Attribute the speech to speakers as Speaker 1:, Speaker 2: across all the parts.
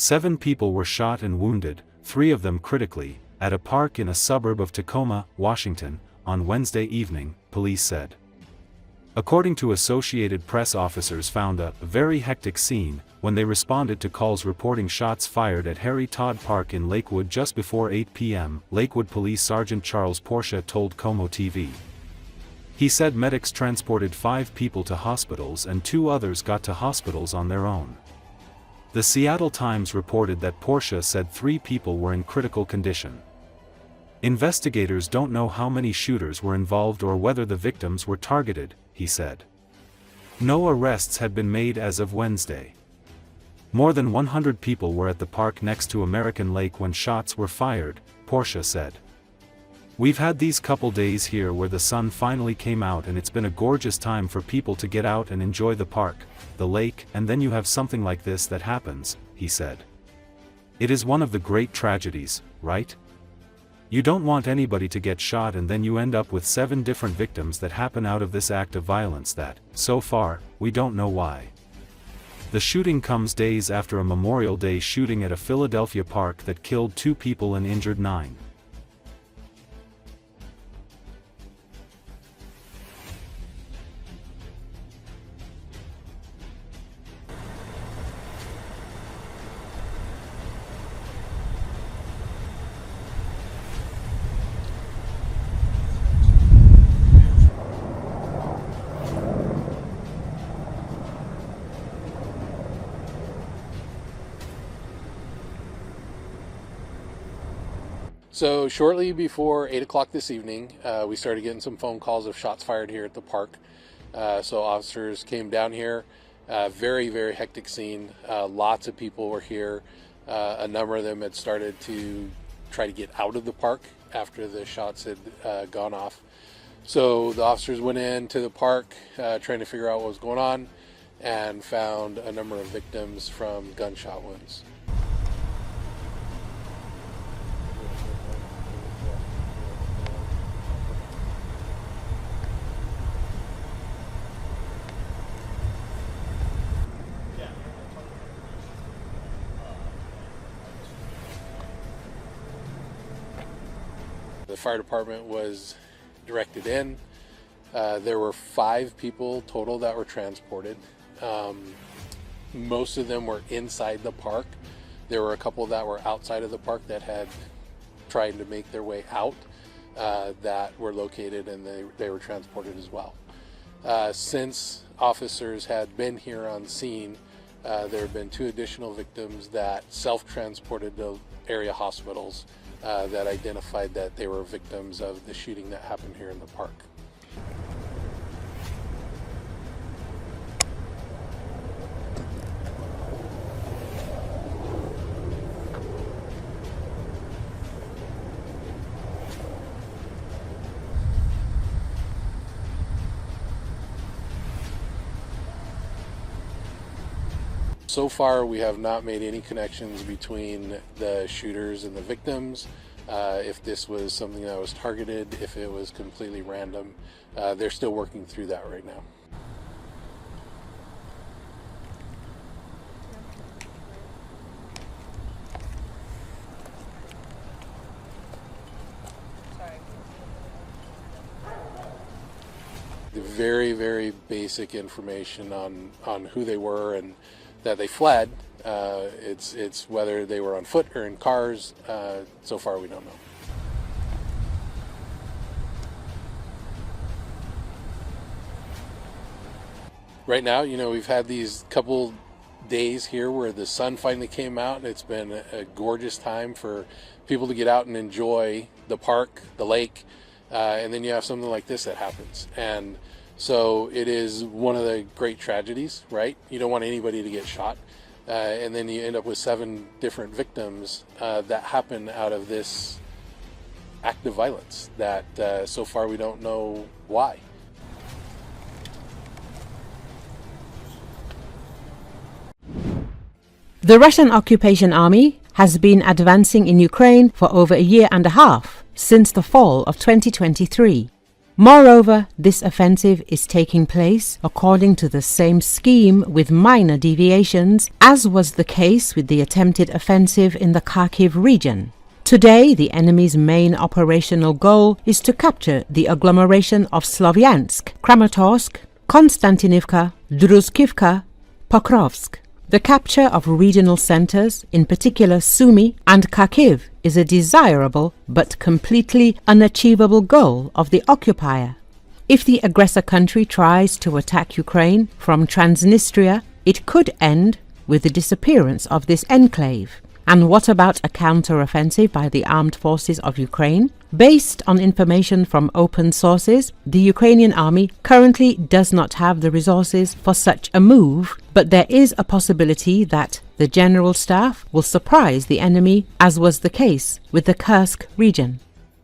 Speaker 1: 7 people were shot and wounded, 3 of them critically, at a park in a suburb of Tacoma, Washington, on Wednesday evening, police said. According to Associated Press, officers found a very hectic scene when they responded to calls reporting shots fired at Harry Todd Park in Lakewood just before 8 p.m., Lakewood Police Sgt. Porche told KOMO-TV. He said medics transported 5 people to hospitals and 2 others got to hospitals on their own. The Seattle Times reported that Porche said 3 people were in critical condition. Investigators don't know how many shooters were involved or whether the victims were targeted, he said. No arrests had been made as of Wednesday. More than 100 people were at the park next to American Lake when shots were fired, Porche said. We've had these couple days here where the sun finally came out and it's been a gorgeous time for people to get out and enjoy the park, the lake, and then you have something like this that happens, he said. It is one of the great tragedies, right? You don't want anybody to get shot and then you end up with 7 different victims that happen out of this act of violence that, so far, we don't know why. The shooting comes days after a Memorial Day shooting at a Philadelphia park that killed 2 people and injured 9.
Speaker 2: So shortly before 8 o'clock this evening, we started getting some phone calls of shots fired here at the park. So officers came down here. Very, very hectic scene. Lots of people were here. A number of them had started to try to get out of the park after the shots had gone off. So the officers went into the park trying to figure out what was going on and found a number of victims from gunshot wounds. The fire department was directed in. There were 5 people total that were transported. Most of them were inside the park. There were a couple that were outside of the park that had tried to make their way out that were located, and they were transported as well. Since officers had been here on scene, there have been 2 additional victims that self-transported to area hospitals that identified that they were victims of the shooting that happened here in the park. So far, we have not made any connections between the shooters and the victims. If this was something that was targeted, if it was completely random, they're still working through that right now. The very, very basic information on who they were and that they fled. It's whether they were on foot or in cars. So far, we don't know. Right now, we've had these couple days here where the sun finally came out, and it's been a gorgeous time for people to get out and enjoy the park, the lake, and then you have something like this that happens. And so it is one of the great tragedies, right? You don't want anybody to get shot. And then you end up with 7 different victims that happen out of this act of violence that so far we don't know why.
Speaker 3: The Russian occupation army has been advancing in Ukraine for over a year and a half, since the fall of 2023. Moreover, this offensive is taking place according to the same scheme with minor deviations as was the case with the attempted offensive in the Kharkiv region. Today, the enemy's main operational goal is to capture the agglomeration of Slovyansk, Kramatorsk, Konstantinivka, Druzhkivka, Pokrovsk. The capture of regional centers, in particular Sumy and Kharkiv, is a desirable but completely unachievable goal of the occupier. If the aggressor country tries to attack Ukraine from Transnistria, it could end with the disappearance of this enclave. And what about a counter-offensive by the armed forces of Ukraine? Based on information from open sources, the Ukrainian army currently does not have the resources for such a move, but there is a possibility that the general staff will surprise the enemy, as was the case with the Kursk region.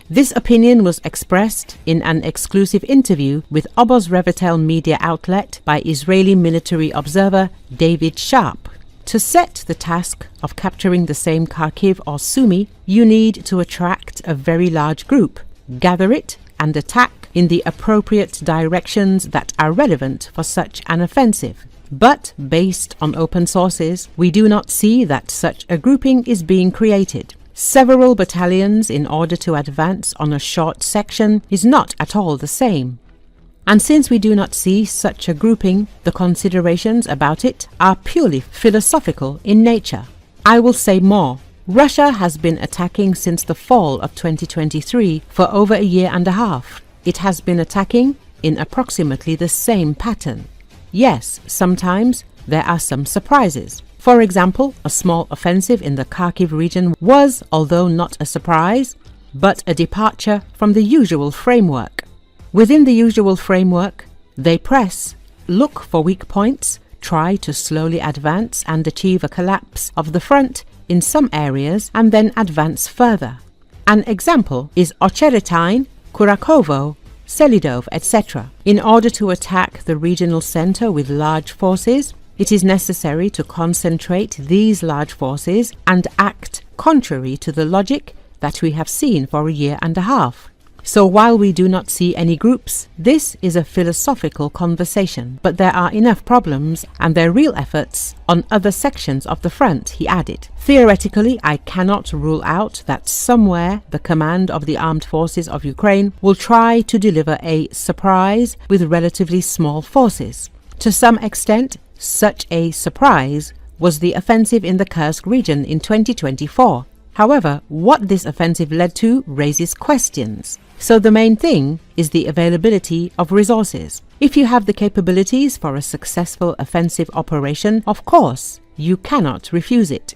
Speaker 3: This opinion was expressed in an exclusive interview with Oboz Revitel media outlet by Israeli military observer David Sharp. To set the task of capturing the same Kharkiv or Sumy, you need to attract a very large group, gather it, and attack in the appropriate directions that are relevant for such an offensive. But, based on open sources, we do not see that such a grouping is being created. Several battalions in order to advance on a short section is not at all the same. And since we do not see such a grouping, the considerations about it are purely philosophical in nature. I will say more. Russia has been attacking since the fall of 2023 for over a year and a half. It has been attacking in approximately the same pattern. Yes, sometimes there are some surprises. For example, a small offensive in the Kharkiv region was, although not a surprise, but a departure from the usual framework. Within the usual framework, they press, look for weak points, try to slowly advance and achieve a collapse of the front in some areas and then advance further. An example is Ocheretine, Kurakovo, Selidov, etc. In order to attack the regional center with large forces, it is necessary to concentrate these large forces and act contrary to the logic that we have seen for a year and a half. So while we do not see any groups, this is a philosophical conversation, but there are enough problems and their real efforts on other sections of the front, he added. Theoretically, I cannot rule out that somewhere the command of the armed forces of Ukraine will try to deliver a surprise with relatively small forces. To some extent, such a surprise was the offensive in the Kursk region in 2024. However, what this offensive led to raises questions. So the main thing is the availability of resources. If you have the capabilities for a successful offensive operation, of course, you cannot refuse it.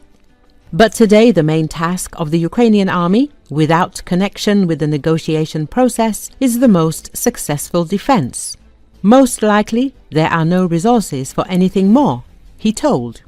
Speaker 3: But today the main task of the Ukrainian army, without connection with the negotiation process, is the most successful defense. Most likely, there are no resources for anything more, he told.